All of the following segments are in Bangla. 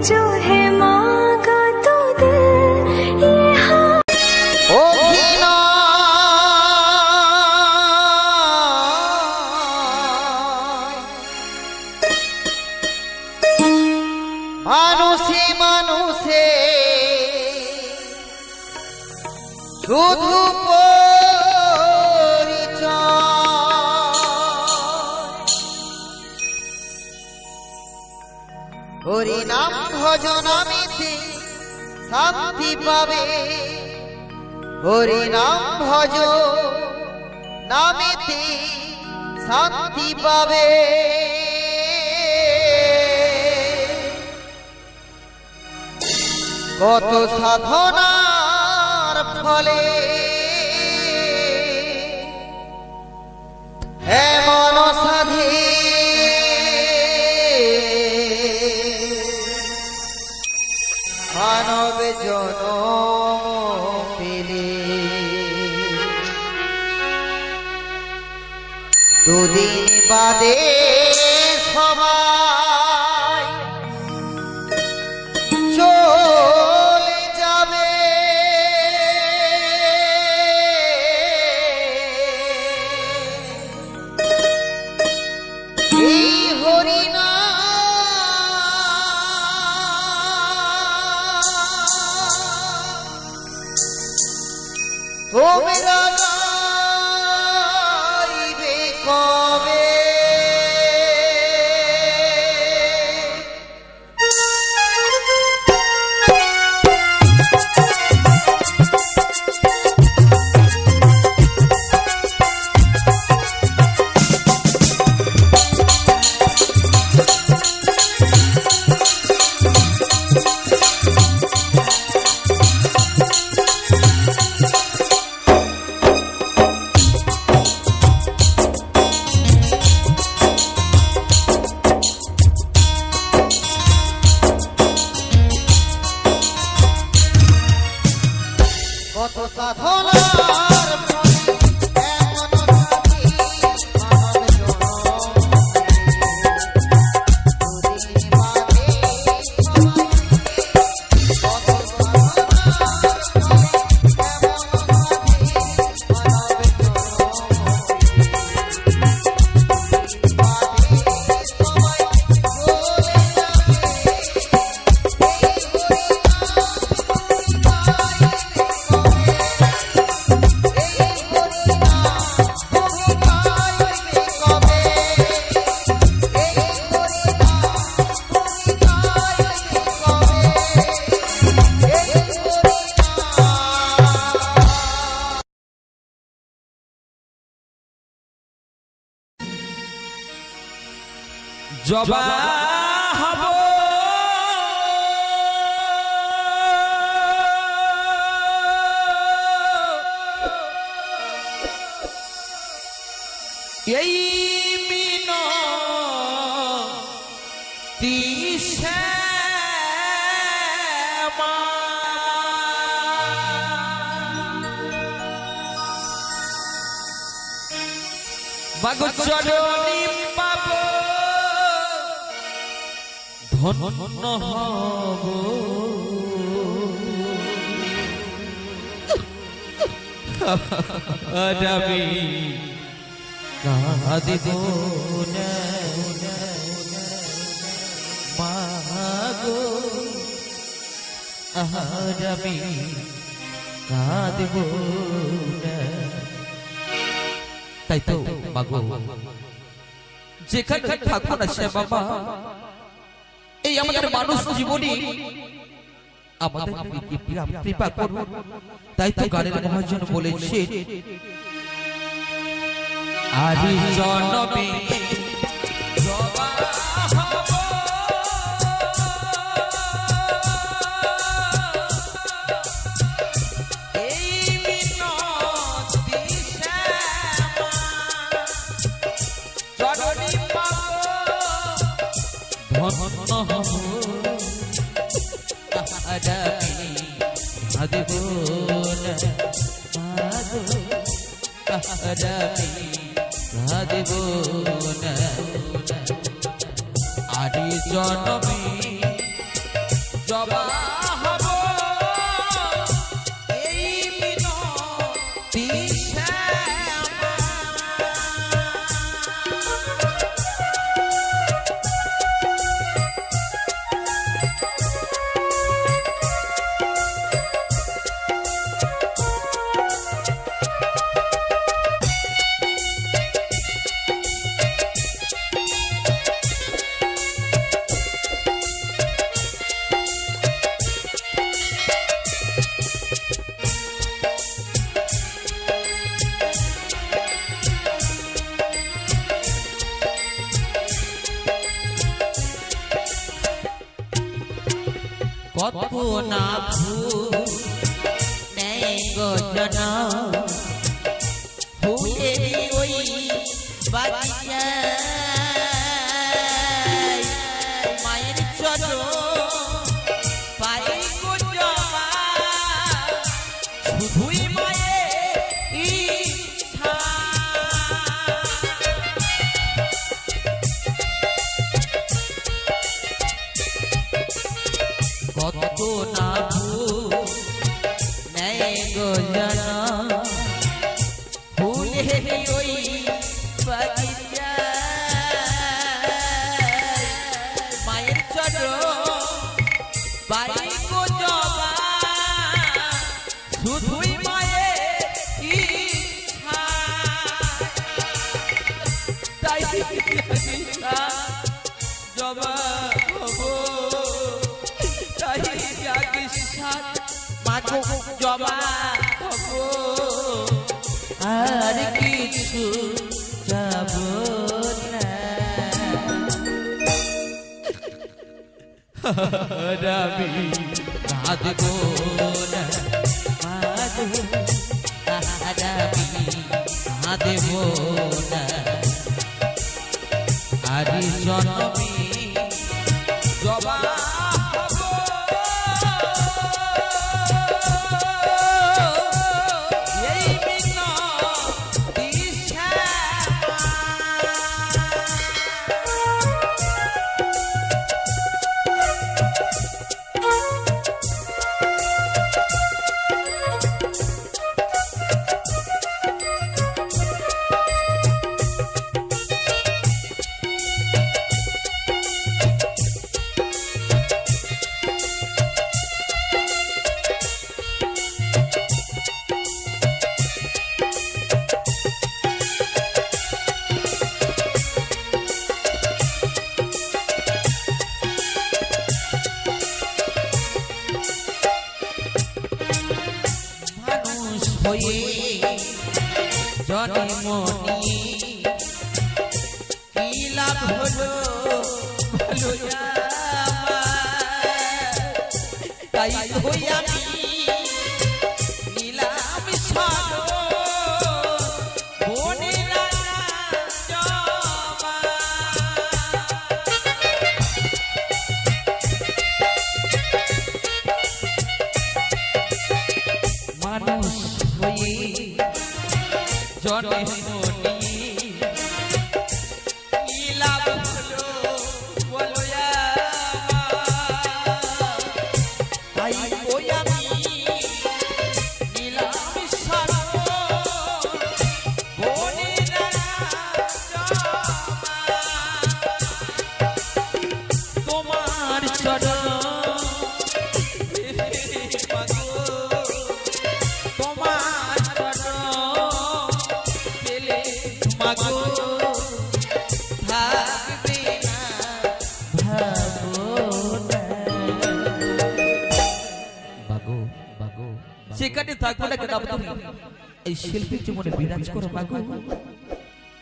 जो है मांगा तो दे ये हाँ। ओ घिना मानुषे मानुषे শুধু হরি নাম ভজনামিতে শান্তি পাবে হরি নাম ভজ নামিতে শান্তি পাবে কত সাধনার ফলে এমন সাধে মানব জনম পেলে দুদিন বাদে সবাই চলে যাবে এই হরিনা তোমরা গাইবে কবে কত সাধনার জবা হব এই মিনতি শ্যামা বাগচরণী পাব ধন্য হব আমি কাঁদিব না মাগো আমি কাঁদিব না তাই তো মাগো যেখানে থাকবো না সে বাবা এই আমাদের মানুষ জীবনী আমাদের কৃপা করুন তাই তো গানের মহাজন বলেছে আদি জনমে আদি জনমে কত না ভুল নেই গো জানা ফুলের ওই বাগিচায় মায়ের চরণ পায়ে গো জমা শুধুই মায়ের ইচ্ছা কত না ভুল নেই গো জানা ফুলের ওই বাগিচায় মায়ের চরণ পায়ে গো জমা শুধুই মায়ের ইচ্ছা তাই জমা হবো তাই মাগো জমা হবো আর কিছু যাব না রবি কাঁদবো না মাগো রবি কাঁদবো না আর জনমী জবা জনমনি কি লাভ হলো ভালো তাই হই আমি নীলাম সারো বনে মানুষ হয়ে জনমনি কি লাভ হলো বলো তাই ওই আমি নীলাম সারো বনে তোমার চরণ মাগো থাকবে না ভাবনা মাগো মাগো সেখানে থাকবো না কেন তুমি এই শিল্পীর জীবনে বিরাজ করো মাগো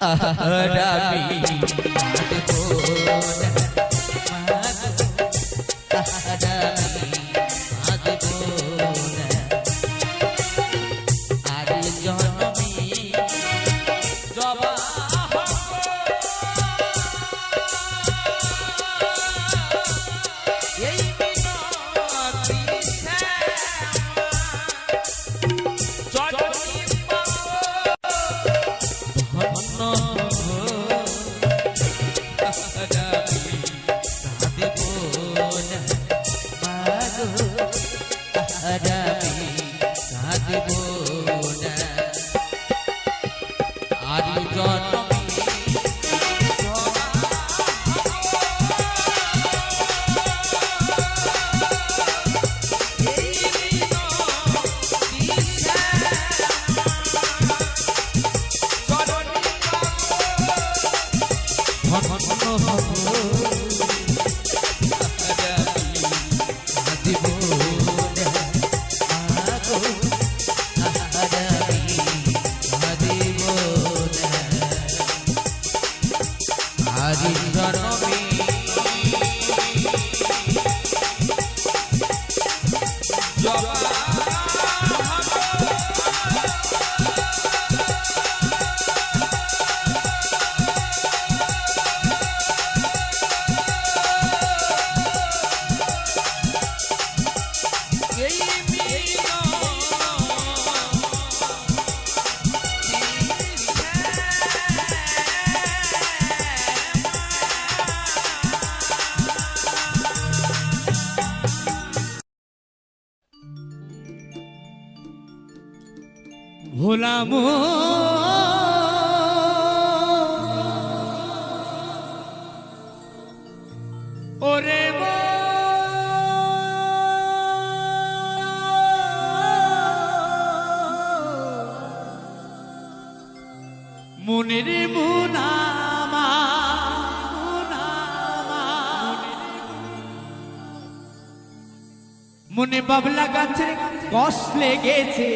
আহারামি দেবো না মাগো আহারামি দেবো না আর জনমী জবা এই মিনতি জননী ধন্য দেব না মাগো রামি দেব না আর জনমী ভোলাম ওরে মনের মুনামা মনে বাবলা গাছে কষ লেগেছে।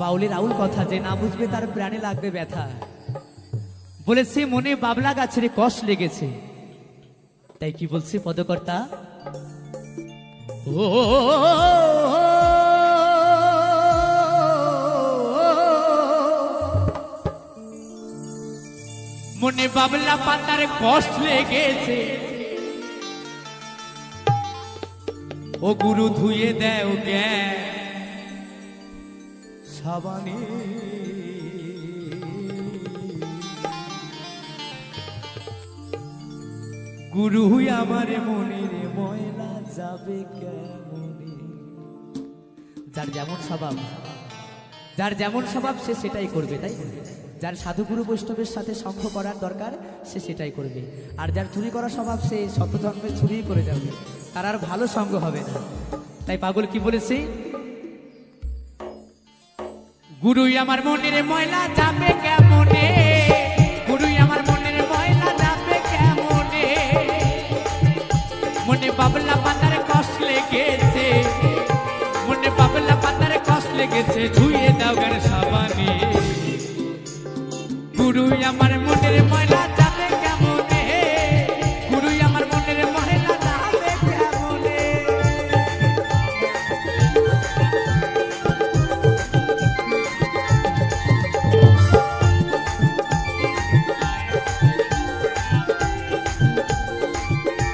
বাউলের আউল কথা, যে না বুঝবে তার প্রাণে লাগবে ব্যথা। বলেছে মনে বাবলা গাছের কষ লেগেছে, তাই কি বলছে পদকর্তা? ও মনে বাবলা পাতার কষ লেগেছে, ও গুরু ধুয়ে দেও জ্ঞান সাবানে। গুরু আমার মনের ময়লা যাবে কেমনে। যার যেমন স্বভাব, যার যেমন স্বভাব সে সেটাই করবে, তাই যার সাধুগুরু বৈষ্ণবের সাথে সঙ্গ করার দরকার সে সেটাই করবে। আর যার চুরি করা স্বভাব সে শতজন্মে চুরি করে যাবে, তার আর ভালো সঙ্গ হবে না। তাই পাগল কি বলেছে? গুরুই আমার মনের ময়লা যাবে কেমনে, গুরুই আমার মনের ময়লা যাবে কেমনে। মনে বাবলা পাতার কষ লেগেছে, মনে বাবলা পাতার কষ লেগেছে, ধুয়ে দাও গান সাবানে। গুরুই আমার মনের ময়লা যাবে কেমনে, গুরুই আমার মনের ময়লা যাবে কেমনে।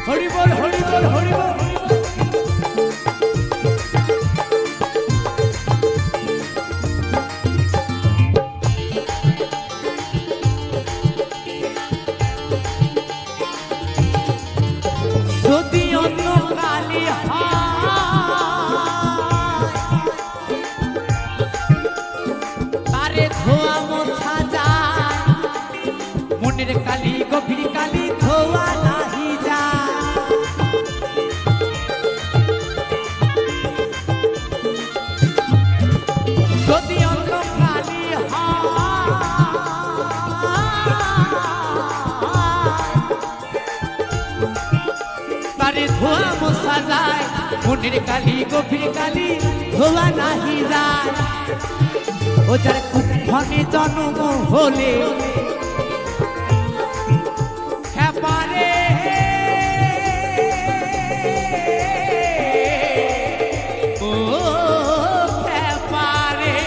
হরি বল হরি বল হরি বল। যদি অন্য কালি তারে ধোয়া মোছা যায়, মনের কালি গভীর কালি ধোয়া নাহি যায়। যদি অন্য কালি তারে ধোয়া মোছা যায়, মনের কালি গভীর কালি ধোয়া নাহি যায়। ও যার কুক্ষণে জন্ম হলে খেপারে, ও খেপারে।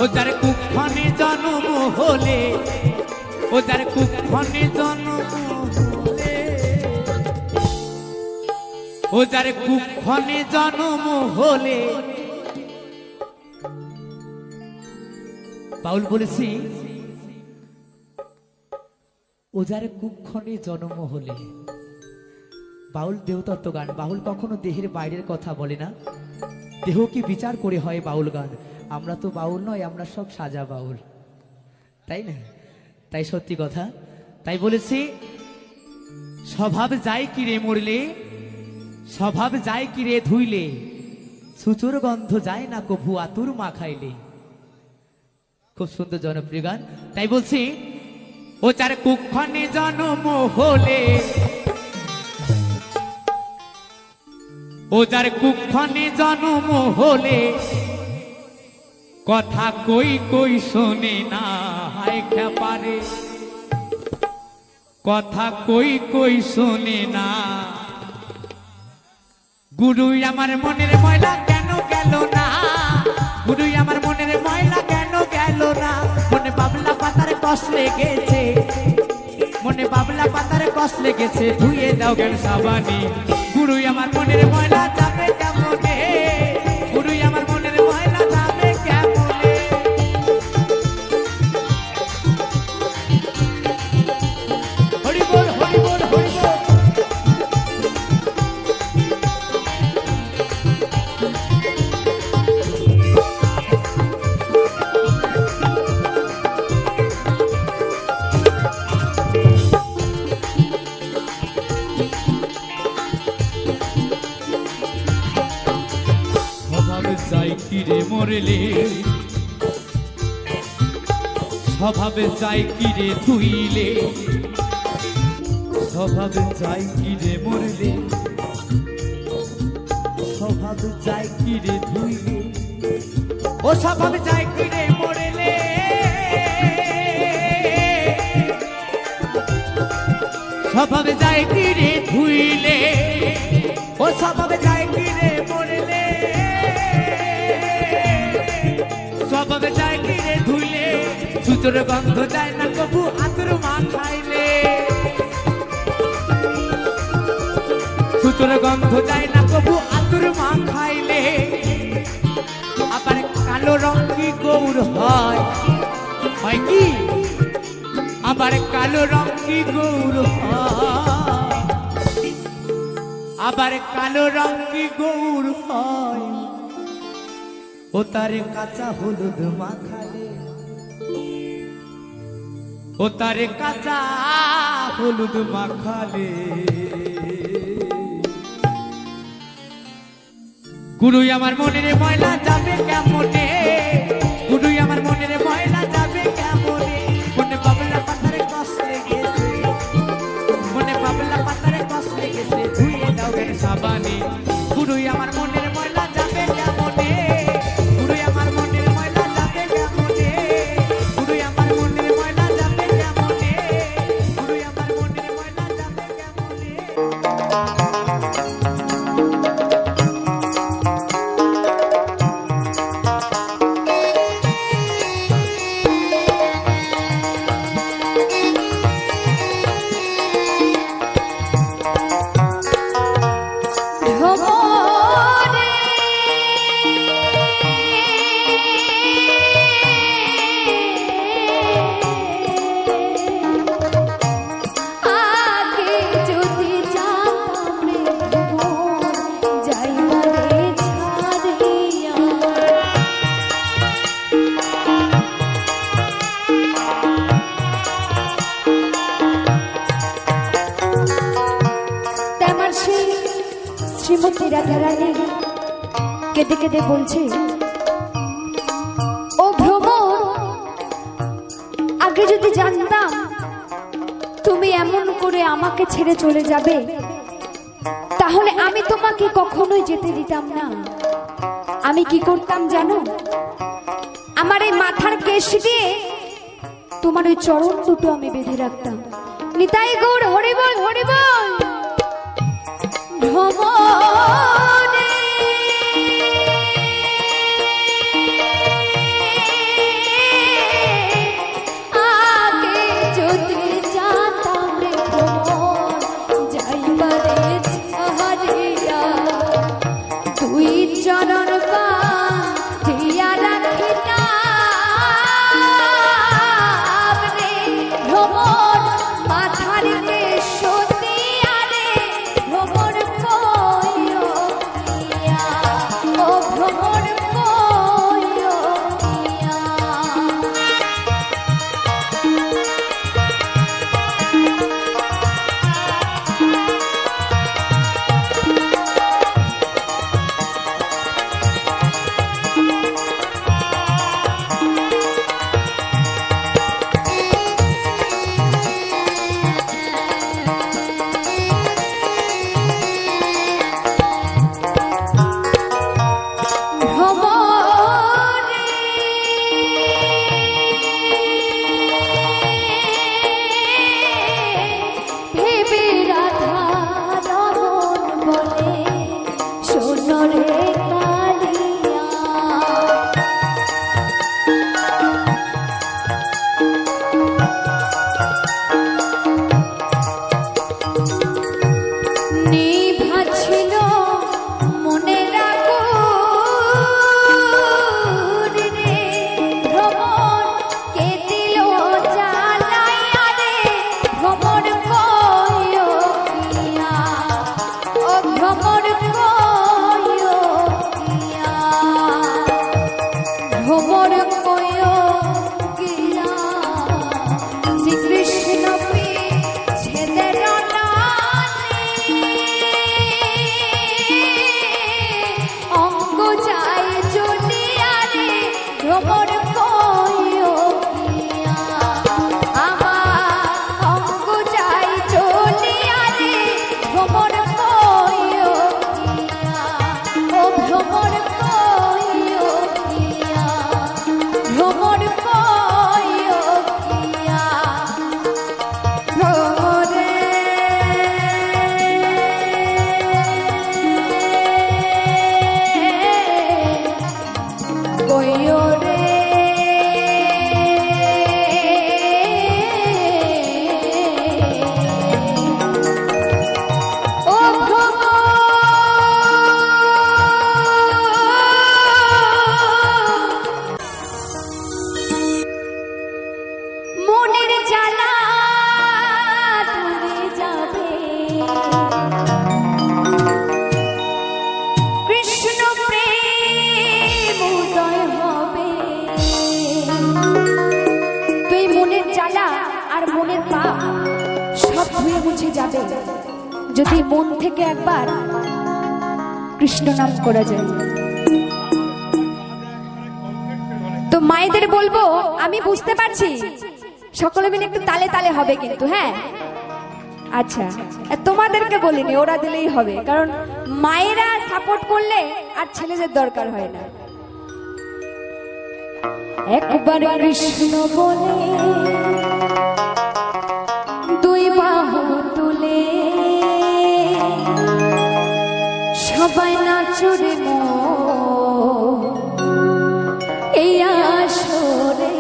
ও যার কুক্ষণে জন্ম হলে, ও যার কুক্ষণে জন্ম হলে, ও যার কুক্ষণে জন্ম হলে। বাউল বলেছি ও যার কুক্ষণে জন্ম হলে। বাউল দেহতত্ত্ব গান। বাউল কখনো দেহের বাইরের কথা বলে না, দেহ কি বিচার করে হয় বাউল গান। আমরা তো বাউল নয়, আমরা সব সাজা বাউল, তাই না? তাই সত্যি কথা। তাই বলেছি স্বভাব যায় কিরে মরলে, স্বভাব যায় কিরে ধুইলে, সুচুর গন্ধ যায় না কভু আতুর মা খাইলে। খুব সুন্দর জনপ্রিয় গান। তাই বলছি ও যার কুক্ষণে জন্ম হলে, ও যার কুক্ষণে জন্ম হলে, কথা কই কই শোনে না হায় খেপারে, কথা কই কই শোনে না। গুরুই আমার মনের ময়লা কেন গেল না, গুরুই আমার মনের ময়লা কেন গেল না। মনে বাবলা পাতার কষ লেগেছে, মনে বাবলা পাতার কষ লেগেছে, ধুয়ে দাও জ্ঞান সাবানে। গুরুই আমার মনের ময়লা যাবে কেমনে, গুরুই আমার মনের ময়লা যাবে কেমনে। হরি বল হরি বল হরি বল। মরলে স্বভাবে যাই কিরে ধুইলে স্বভাবে যাই কিরে মরলে স্বভাবে যাই কিরে ধুইলে ও স্বভাবে যাই কিরে মরলে স্বভাবে যাই কিরে ধুইলে ও স্বভাবে যাই কিরে মরলে স্বভাবে যাই কিরে ধুইলে সুতোর গন্ধ যায় না কবু আতর মা খাইলে সুতোর গন্ধ যায় না কবু আতর মা খাইলে আবার কালো রং কি গৌর হয় হয় কি আবার কালো রং কি গৌর হয় আবার কালো রং কি গৌর হয় ও তারে কাঁচা হলুদ মাখালে ও তারে কাঁচা হলুদ মাখালে গুরুই আমার মনের ময়লা যাবে কেমনে গুরুই আমার মনের ময়লা যাবে কেমনে মনে পাবলা পাতারে কষ্ট গেছে মনে পাবলা পাতারে কষ্ট গেছে ধুইয়ে দাও গের সাবানে গুরুই আমার মনের ময়লা যাবে কেমনে গুরুই আমার মনের ময়লা যাবে কেমনে গুরুই আমার মনের ময়লা যাবে কেমনে গুরুই আমার মনের ময়লা যাবে কেমনে শ্রীমতী রাধারানী কেঁদে কেঁদে বলছে ও ভ্রমর আগে যদি জানতাম তুমি এমন করে আমাকে ছেড়ে চলে যাবে তাহলে আমি তোমাকে কখনোই যেতে দিতাম না আমি কি করতাম জানো আমার এই মাথার কেশ দিয়ে তোমার ওই চরণ দুটো আমি বেঁধে রাখতাম নিতাই গৌর হরি বল হরি বল ভ্রমরে আগে যদি জানতাম রে ভ্রমর যাইবারে ছাড়িয়া তুই চরণ বাঁধিয়া রাখিতাম রে ভ্রমর মাথার কেশ দিয়া রে ভ্রমর কইও পাপ সব ধুয়ে মুছে যাবে যদি মন থেকে একবার কৃষ্ণ নাম করা যায়। তো মায়েদের বলবো, আমি বুঝতে পারছি সকলে মিলে একটু তালে তালে হবে কিন্তু, হ্যাঁ আচ্ছা তোমাদেরকে বলিনি, ওরা দিলেই হবে, কারণ মায়েরা সাপোর্ট করলে আর ছেলেদের দরকার হয় না। একবার কৃষ্ণ বলে দুই বাহু তুলে সবাই নাচরে এই আসরে।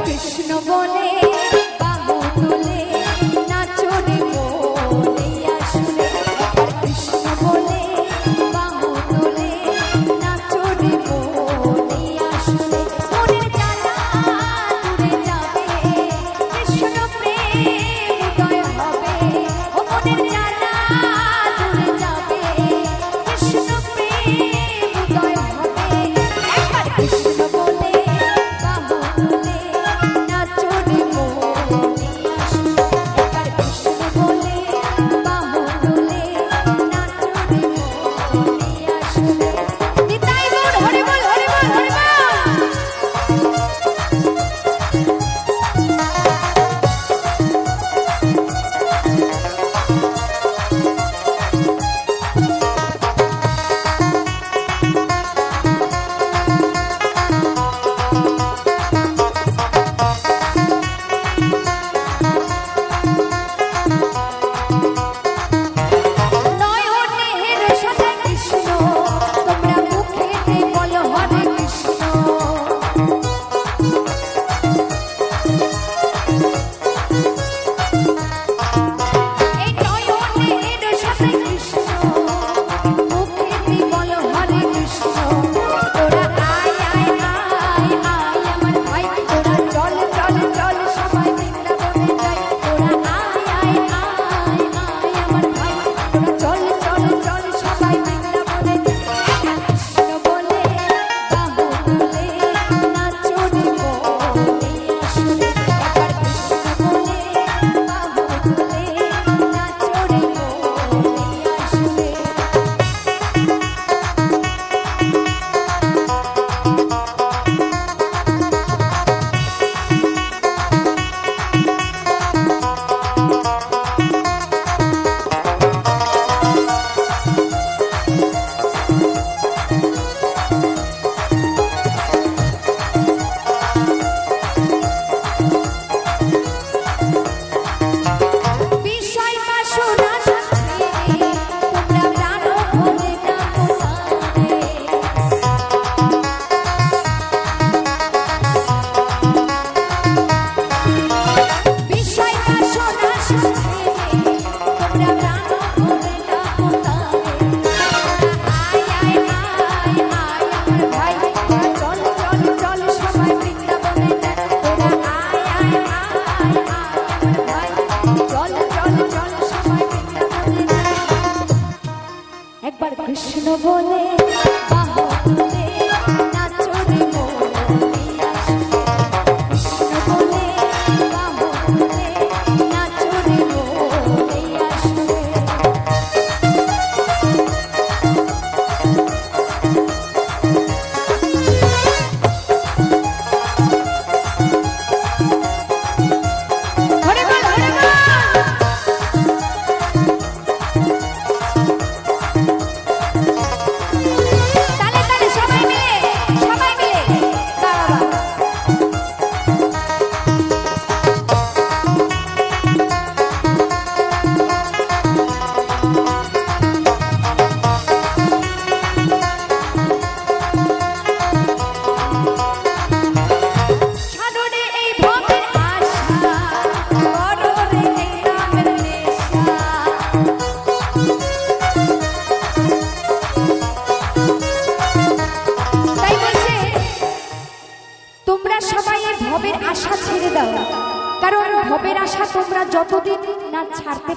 কৃষ্ণ বলে বাহু তুলে নাচো রে মনিয়া কৃষ্ণ বলে বাহু তুলে নাচো রে মনিয়া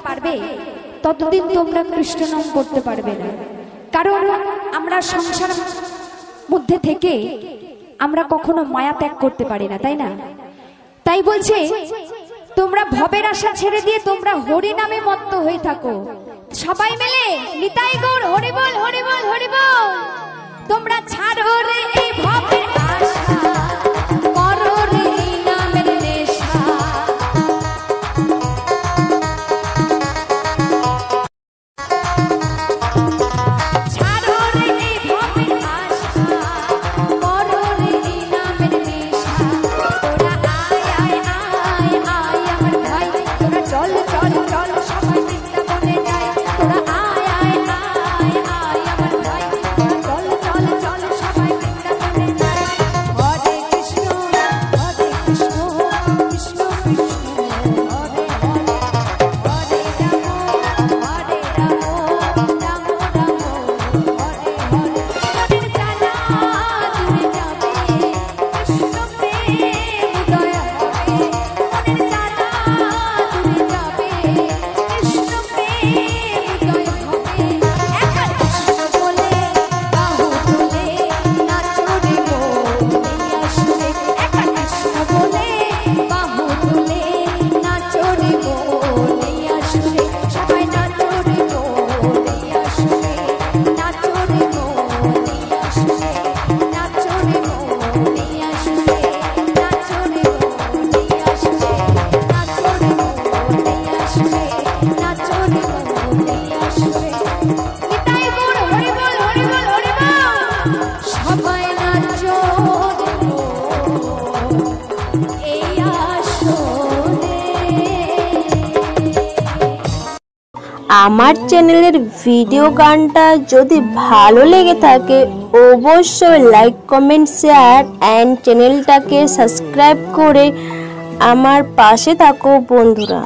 পারবে ততদিন তোমরা কৃষ্ণ নাম করতে পারবে না। কারণ আমরা সংসার মধ্যে থেকে আমরা কখনো মায়া ত্যাগ করতে পারি না, তাই না? তাই বলছে তোমরা ভবের আশা ছেড়ে দিয়ে তোমরা হরি নামে মত্ত হয়ে থাকো। সবাই মিলে নিতাই গৌর হরি বল, হরি বল, হরি বল। তোমরা ছাড়ো রে এই ভবের আশা, করো রে এই নামের নেশা। ছাড়ো রে এই ভবের আশা, করো রে এই নামের নেশা। তোরা আয় আয় আয় আয় আমার ভাই, তোরা চল চল চল সবাই বৃন্দাবনে যাই। তোরা আয় আয় আয় আয় আমার ভাই, তোরা চল চল চল সবাই বৃন্দাবনে যাই। হরে কৃষ্ণ কৃষ্ণ কৃষ্ণ হরে হরে, হরে রাম রাম রাম রাম হরে হরে। মনের জ্বালা দূরে যাবে, কৃষ্ণ প্রেম উদয় হবে। মনের জ্বালা দূরে যাবে, কৃষ্ণ প্রেম উদয় হবে। একা কৃষ্ণ বলে বাহু তুলে নাচো রে গৌরিয়া সুরে। একা কৃষ্ণ বলে বাহু তুলে নাচো রে গৌরিয়া সুরে। সবাই নাচো রে গৌরিয়া সুরে, নাচো রে গৌরিয়া সুরে, নাচো রে গৌরিয়া সুরে, নাচো রে গৌরিয়া সুরে, নাচো রে গৌরিয়া সুরে, নাচো রে গৌরিয়া সুরে। নিতাই গৌর হরি বল, হরি বল, হরি বল। সবাই নাচো রে গো এই আসরে। আমার চ্যানেলের ভিডিও গানটা যদি ভালো লেগে থাকে অবশ্যই লাইক কমেন্ট শেয়ার অ্যান্ড চ্যানেলটাকে সাবস্ক্রাইব করে আমার পাশে থাকো বন্ধুরা।